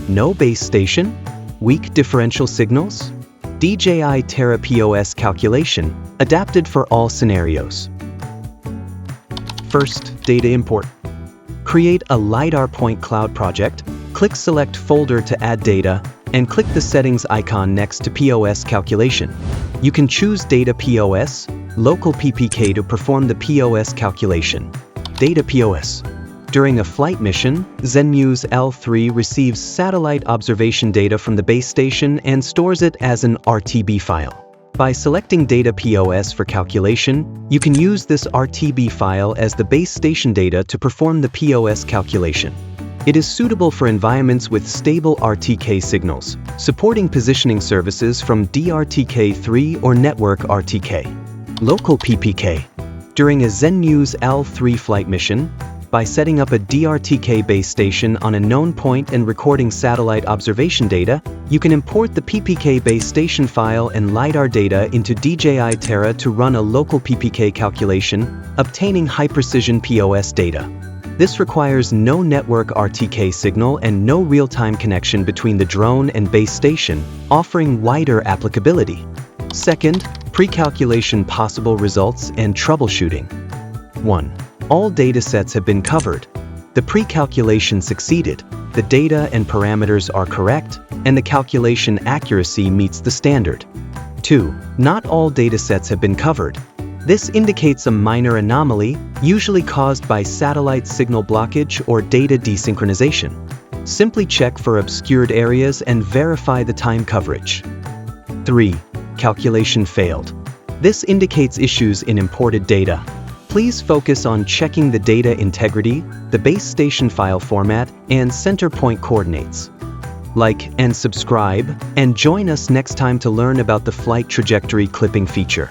No base station? Weak differential signals? DJI Terra POS calculation, adapted for all scenarios. First, data import. Create a LiDAR Point Cloud project, click Select Folder to add data, and click the settings icon next to POS calculation. You can choose Data POS, Local PPK to perform the POS calculation. Data POS. During a flight mission, Zenmuse L3 receives satellite observation data from the base station and stores it as an RTB file. By selecting Data POS for calculation, you can use this RTB file as the base station data to perform the POS calculation. It is suitable for environments with stable RTK signals, supporting positioning services from D-RTK3 or network RTK. Local PPK. During a Zenmuse L3 flight mission, by setting up a D-RTK base station on a known point and recording satellite observation data, you can import the PPK base station file and LiDAR data into DJI Terra to run a local PPK calculation, obtaining high-precision POS data. This requires no network RTK signal and no real-time connection between the drone and base station, offering wider applicability. Second, pre-calculation possible results and troubleshooting. 1. All datasets have been covered. The pre-calculation succeeded, the data and parameters are correct, and the calculation accuracy meets the standard. 2. Not all datasets have been covered. This indicates a minor anomaly, usually caused by satellite signal blockage or data desynchronization. Simply check for obscured areas and verify the time coverage. 3. Calculation failed. This indicates issues in imported data. Please focus on checking the data integrity, the base station file format, and center point coordinates. Like and subscribe, and join us next time to learn about the flight trajectory clipping feature.